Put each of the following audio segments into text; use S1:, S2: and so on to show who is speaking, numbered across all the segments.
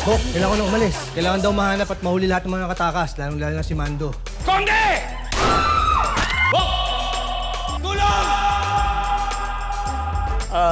S1: Hok, kailangan ko na umalis. Kailangan daw mahanap at mahuli lahat ng mga nakatakas, lalong-lalo na si Mando.
S2: Konde!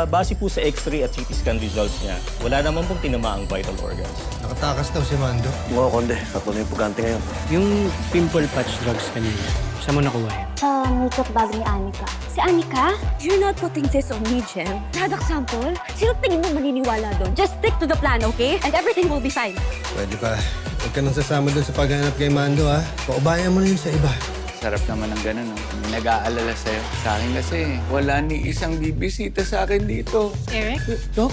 S3: Base po sa X-ray at CT scan results niya, wala naman pong tinamaang vital organs.
S1: Nakatakas daw si Mando.
S4: Oo, Konde. Sakto na yung pagkante ngayon.
S5: Yung pimple patch drugs kanina, saan mo nakuha yan?
S6: Sa makeup bag ni Anika. Si Anika?
S7: You're not putting this on me, Jem.
S6: Product sample? Sino tingin mo maniniwala doon? Just stick to the plan, okay? And everything will be fine.
S1: Pwede pa. Huwag ka nang sasama doon sa paghanap kay Mando, ha? Paubayan mo na yun sa iba.
S8: Sarap naman ng ganun, no? May nag-aalala sa'yo. Sa akin kasi, wala ni isang bibisita sa akin dito.
S9: Eric,
S8: Dok?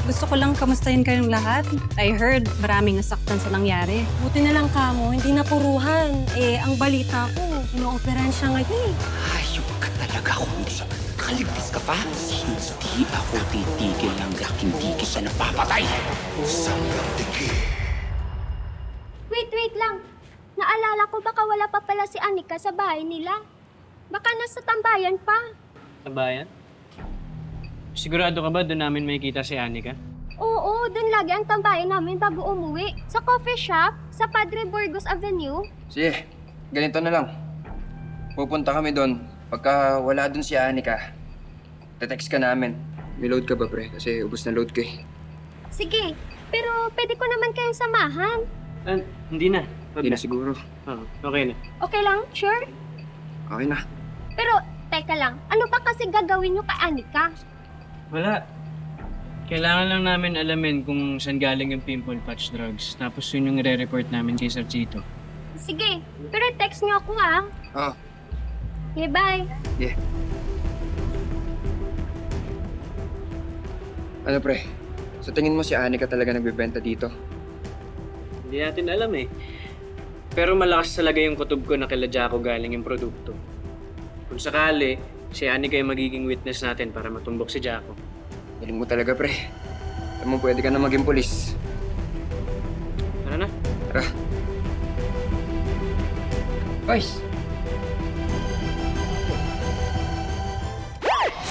S9: gusto ko lang kamustahin kayong lahat. I heard maraming nasaktan sa nangyari.
S7: Buti na lang kamo, hindi napuruhan. Eh, ang balita ko, ino-operan siya ngayon eh.
S2: Ayok ka talaga, Konde. Nakaligtas ka pa? Hindi ako titigil hanggang hindi kita napapatay.
S6: Wait lang. Naalala ko baka wala pa pala si Anika sa bahay nila. Baka nasa tambayan pa.
S5: Sa bayan? Sigurado ka ba doon namin makikita si Anika?
S6: Oo, dun lagi ang tambayan namin bago umuwi. Sa coffee shop, sa Padre Burgos Avenue.
S10: Sige, ganito na lang. Pupunta kami doon. Pagka wala doon si Anika, te-text ka namin. May load ka ba, pre? Kasi ubos na load ko eh.
S6: Sige, pero pwede ko naman kayong samahan.
S5: Hindi na. Wag
S10: Hindi
S5: na.
S10: na siguro.
S5: Okay na.
S6: Okay lang? Sure?
S10: Okay na.
S6: Pero, teka lang. Ano pa kasi gagawin nyo kay Anika?
S5: Wala. Kailangan lang namin alamin kung saan galing yung pimple patch drugs. Tapos yun yung re-report namin kay Sir Chito.
S6: Sige, pero text nyo ako ah.
S10: Oo.
S6: Okay, bye.
S10: Yeah. Ano, pre? Sa tingin mo si Anika talaga nagbebenta dito?
S5: Hindi natin alam eh. Pero malakas talaga yung kutob ko na kila Jaco galing yung produkto. Kung sakali, si Anika yung magiging witness natin para matumbok si Jaco.
S10: Galing mo talaga, pre. Alam mo, pwede ka na maging polis.
S5: Tara na.
S10: Tara. Boys!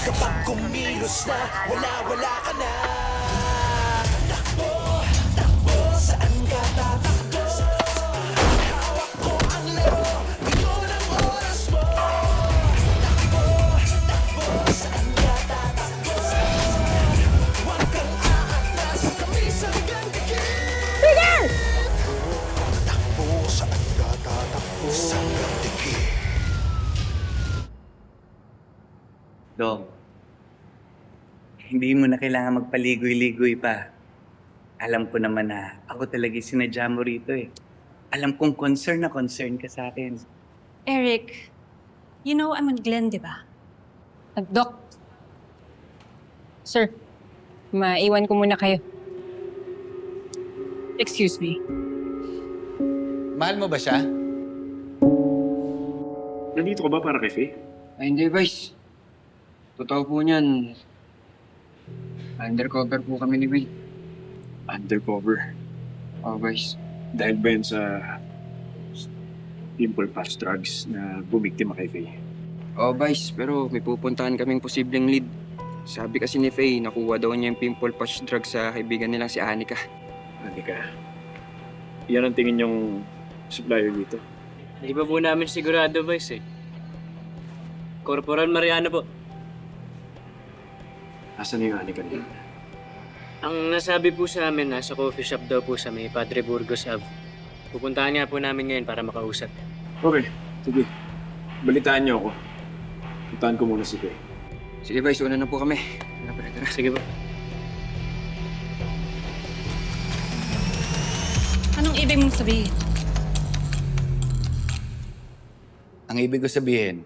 S2: Kapag kumilos na, wala ka na. Saan ka tatakbo? Hawak ko ang laro, ito ng oras mo. Takbo, saan ka tatakbo? Huwag kang aatras, kami sa gandikit. Bigyan! Takbo, saan ka tatakbo? Sa gandikit.
S8: Dong, hindi mo na kailangan magpaligoy-ligoy pa. Alam ko naman na ako talaga sinadya mo rito eh. Alam kong concern na concern ka sa akin.
S9: Eric, you know I'm with Glenn, di ba?
S7: Doc. Sir, maiwan ko muna kayo.
S9: Excuse me.
S8: Mahal mo ba siya?
S4: Nandito ka ba para kay Faye?
S10: Ay, hindi, boys. Totoo po niyan. Undercover po kami ni May.
S4: Undercover.
S10: Oh, boys.
S4: Dahil ba yun sa pimple patch drugs na bumiktima kay Faye?
S10: Oh, boys. Pero may pupuntahan kaming posibleng lead. Sabi kasi ni Faye, nakuha daw niya yung pimple patch drug sa kaibigan nilang si Anika.
S4: Anika, yan ang tingin yung supplier dito.
S5: Hindi pa po namin sigurado, boys eh. Corporal Mariano po.
S4: Asan yung Anika niya?
S5: Ang nasabi po sa amin, nasa coffee shop daw po sa may Padre Burgos Ave. Pupuntahan nga po namin ngayon para makausap.
S4: Okay, sige. Balitaan niyo ako. Puntahan ko muna si Faye.
S10: Sige, boys. Una na po kami. Tara, pre, tara.
S5: Sige po.
S9: Anong ibig mong sabihin?
S8: Ang ibig ko sabihin,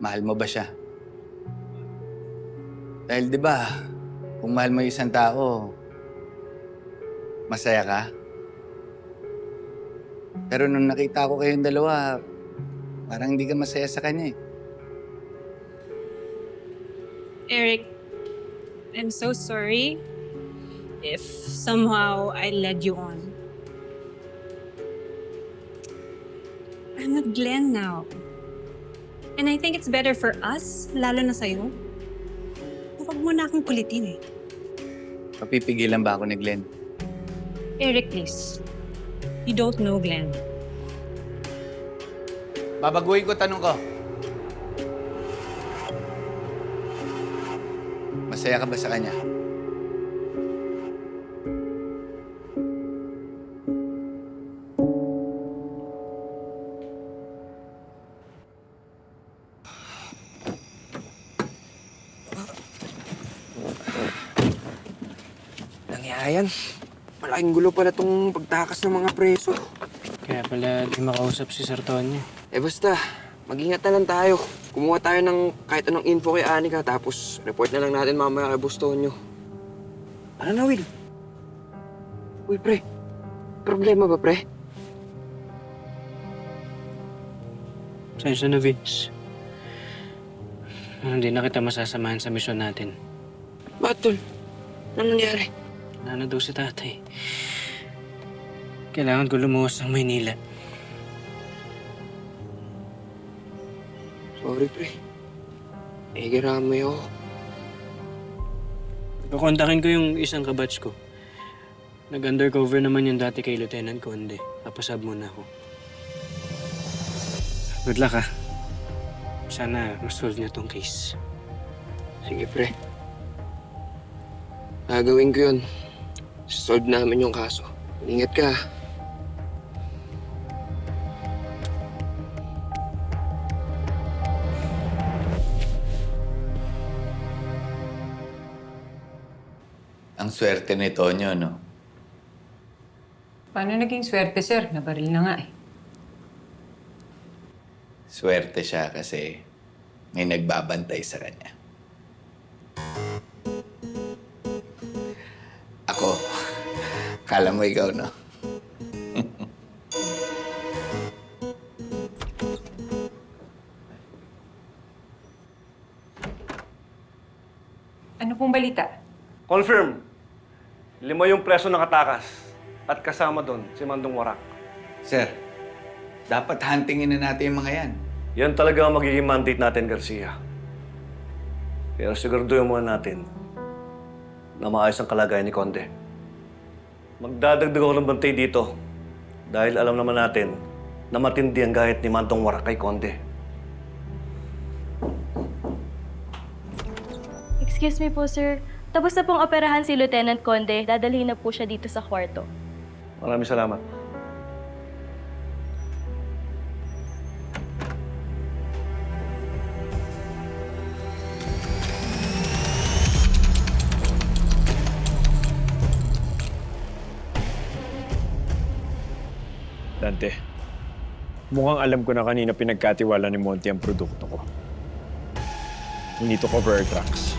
S8: mahal mo ba siya? Dahil di ba, kung mahal mo yung isang tao, masaya ka? Pero nung nakita ko kayong dalawa, parang hindi ka masaya sa kanya eh.
S9: Eric, I'm so sorry if somehow I led you on. I'm with Glenn now. And I think it's better for us, lalo na sa'yo. Huwag mo na akong kulitin eh.
S8: Papipigilan ba ako ni Glenn?
S9: Eric, please. You don't know Glenn.
S8: Babaguhin ko tanong ko. Masaya ka ba sa kanya?
S10: Nangyayan. Malaking gulo pala tong pagtakas ng mga preso.
S5: Kaya pala di makausap si Sir Tonyo.
S10: Basta, mag-ingat na lang tayo. Kumuha tayo ng kahit anong info kay Anika, tapos report na lang natin mamaya kay Bustonyo. Ano na, Will? Uy, pre. Problema ba, pre?
S5: Sensya na, Vince. Hindi na kita masasamahan sa misyon natin.
S10: Bakit, tol? Ano nangyari?
S5: Wala na daw si tatay. Kailangan ko lumuwas ng Maynila.
S10: Sorry, pre. Nahigiramay ako.
S5: Kukontakin ko yung isang kabatch ko. Nag-undercover naman yung dati kay Lieutenant Conde. Papasab muna ako. Good luck, ha? Sana ma-solve niyo tong case.
S10: Sige, pre. Gagawin ko yun. Solve namin yung kaso. Ingat ka.
S8: Ang swerte ni Tonyo, no?
S9: Paano naging swerte, sir? Nabaril na nga eh.
S8: Swerte siya kasi may nagbabantay sa kanya. Ako, kala mo ikaw, no?
S9: Ano pong balita?
S11: Confirm. 5 yung preso nakatakas. At kasama doon si Mandong Warak.
S8: Sir, dapat huntingin na natin yung mga yan.
S11: Yan talaga ang magiging mandate natin, Garcia. Pero siguraduhin muna natin na maayos ang kalagayan ni Conde. Magdadagdag ako ng bantay dito dahil alam naman natin na matindi ang gahit ni Mandong Warak kay Conde.
S12: Excuse me po, sir. Tapos na pong operahan si Lieutenant Conde. Dadalhin na po siya dito sa kwarto.
S11: Maraming salamat.
S4: Dante, mukhang alam ko na kanina pinagkatiwala ni Monty ang produkto ko. We need to cover our tracks.